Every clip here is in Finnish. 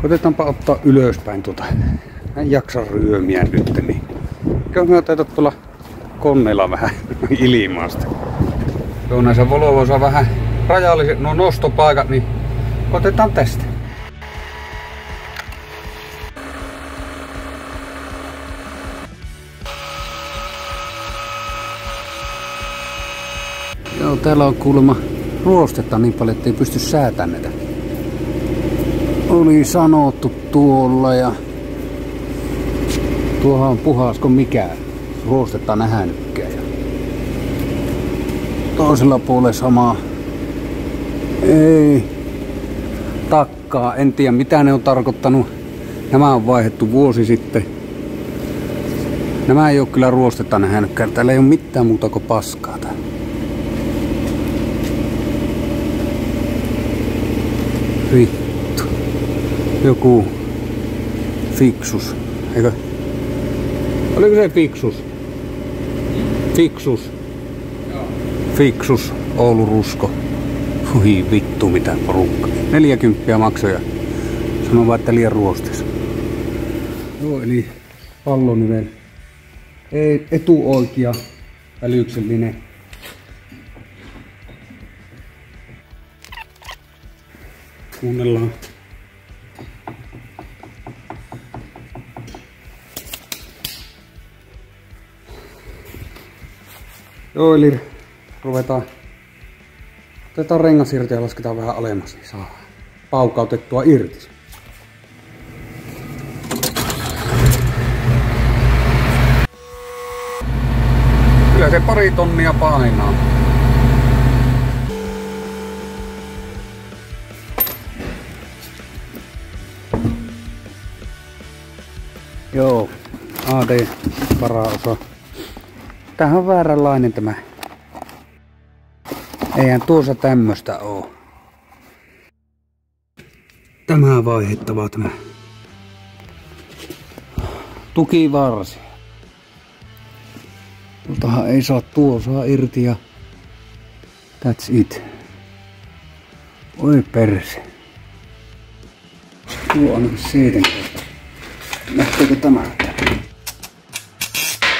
Koitetaanpa ottaa ylöspäin tuota. En jaksa ryömiä nyt, niin kyllä me otetaan tuolla koneella vähän ilmaasta. Joo, näissä Volvoissa on vähän rajalliset nostopaikat, niin otetaan tästä. Joo, täällä on kuulemma ruostetta niin paljon, ettei pysty säätämään näitä. Oli sanottu tuolla ja tuohan on puhas kuin mikään. Ruostetta nähnytkään. Ja toisella puolella samaa. Ei takkaa. En tiedä mitä ne on tarkoittanut. Nämä on vaihdettu vuosi sitten. Nämä ei ole kyllä ruostetta nähnytkään. Täällä ei ole mitään muuta kuin paskaa täällä. Vittu. Joku fiksus. Eikö? Oliko se fiksus? Fiksus. Fiksus Oulu Rusko. Hui vittu mitä porukka. 40 maksoja. Sano vaan, että liian ruostes. Joo, eli pallonivel. Etuoikea välyksellinen. Kuunnellaan. Joo, eli ruvetaan. Otetaan rengas irti ja lasketaan vähän alemmas, niin saa paukautettua irti. Kyllä se 2 tonnia painaa. Joo, AD varaosa. Tämähän on vääränlainen tämä. Eihän tuossa tämmöstä oo. Tämä vaihettava tämä tukivarsi. Tuoltahan ei saa saa irti ja that's it. Oi perse. Tuo ainakin siitä. Lähteekö tämä?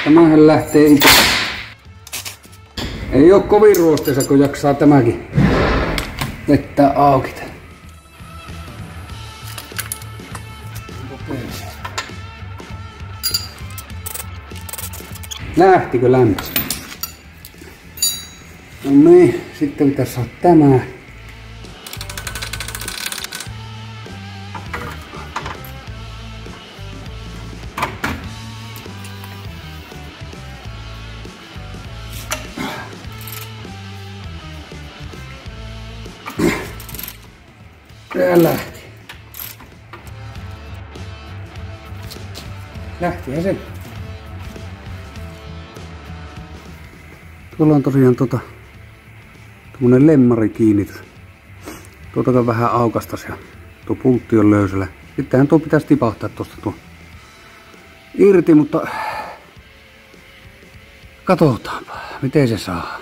Tämähän lähtee itse. Ei oo kovin ruosteessa, kun jaksaa tämäkin vettää auki. Lähtikö lämpössä? No niin, sitten pitäisi saada tämä. Tää lähti. Lähtihän se. Tuolla on tosiaan tommonen lemmarikiinnitys. Tuotakaan vähän aukastas ja tuo pultti on löysällä. Sittenhän tuo pitäisi tipahtaa tosta tuo irti, mutta katsotaanpa miten se saa.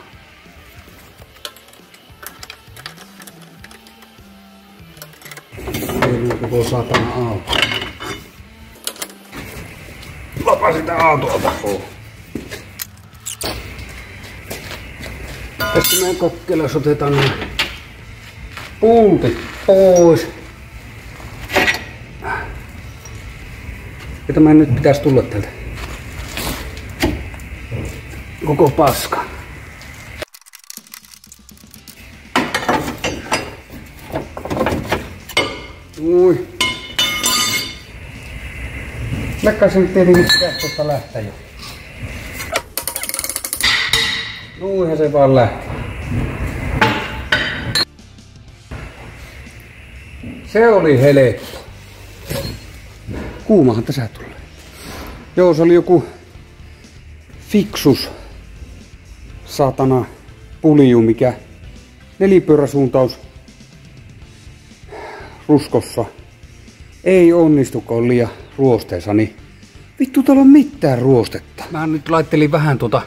Koko saatana auto. Lapa sitä autoa takoon. Tässä meidän kokkeilla otetaan nämä pultit pois. Ja tämä nyt pitäisi tulla täältä. Koko paska. Ui. Näkää se nyt tietenkin pitäisi tuosta lähteä jo. Nuihan se vaan lähti. Se oli helppo. Kuumahan tässä tulee. Joo, se oli joku fiksus saatana pulju, mikä nelipyöräsuuntaus Ruskossa ei onnistu, kun on liian ruosteessa, niin vittu täällä on mitään ruostetta. Mä nyt laittelin vähän tuota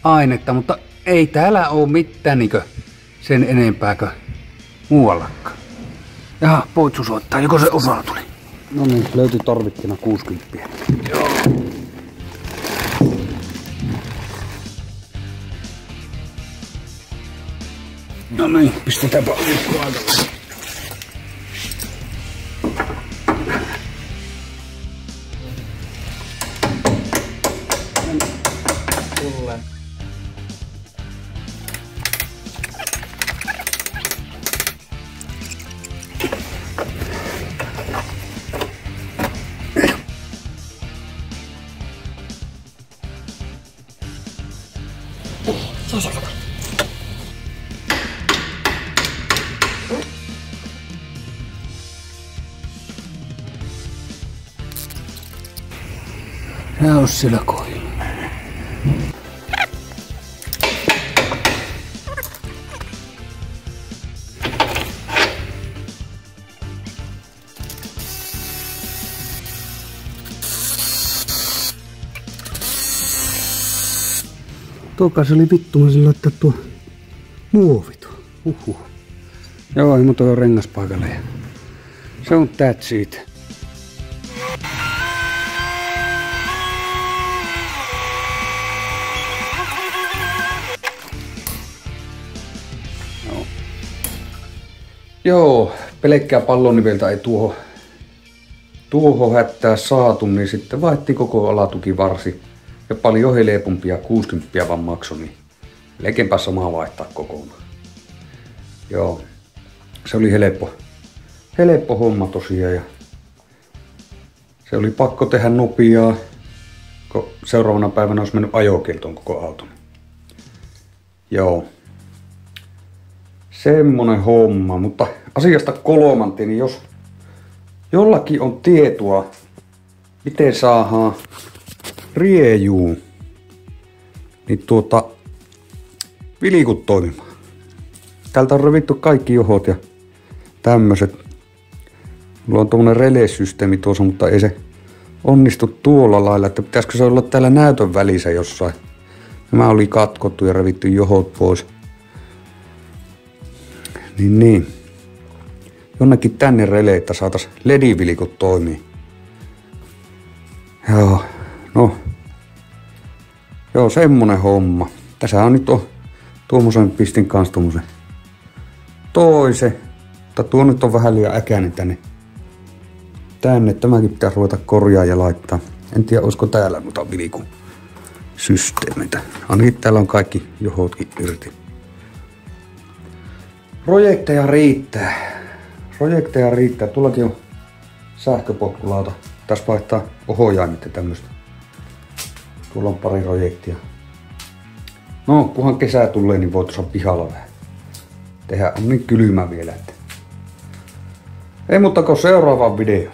ainetta, mutta ei täällä oo mitään niinkö sen enempääkö muuallakaan. Jaha, poitsu soittaa, joko se osa tuli. No niin, löytyi tarvikkeena 60. Joo. No niin, pistetäänpä aikalle. Tulee. Nää on siellä kohdilla. Tuokaa se oli vittumaisen laittaa tuo muovi tuo. Joo, ei muuta jo rengas paikalle. Se on that's it. Joo, pelkkää palloniveltä ei tuohon hättää saatu, niin sitten vaihdettiin koko alatukivarsi. Ja paljon helpompia, 60 vaan maksoi, niin melkeinpä samaa vaihtaa kokonaan. Joo, se oli helppo homma tosiaan ja se oli pakko tehdä nopeaa, kun seuraavana päivänä olisi mennyt ajokieltoon koko auton. Joo. Semmonen homma, mutta asiasta kolmanteen, niin jos jollakin on tietoa, miten saadaan riejuu, niin vilikut toimimaan. Täältä on revitty kaikki johot ja tämmöset. Mulla on tommonen relé-systeemi tuossa, mutta ei se onnistu tuolla lailla, että pitäisikö se olla täällä näytön välissä jossain. Nämä oli katkottu ja revitty johot pois. Niin. Jonnekin tänne relee, että saatais LED-vilikot toimii. Joo, no. Joo, semmonen homma. Tässä on nyt tuommoisen pistin kanssa tuommoisen toisen. Mutta tuo nyt on vähän liian äkäinen tänne. Tämäkin pitää ruveta korjaa ja laittaa. En tiedä, olisiko täällä noita vilikun systeemeitä. Ainakin täällä on kaikki johotkin irti. Projekteja riittää. Tuollakin on sähköpotkulauta. Tässä vaihtaa ohjaimet ja tämmöstä. Tuolla on pari projektia. No, kunhan kesä tulee, niin voi tuossa pihalla vähän tehdä. On niin kylmä vielä, että ei muuta kuin seuraava video.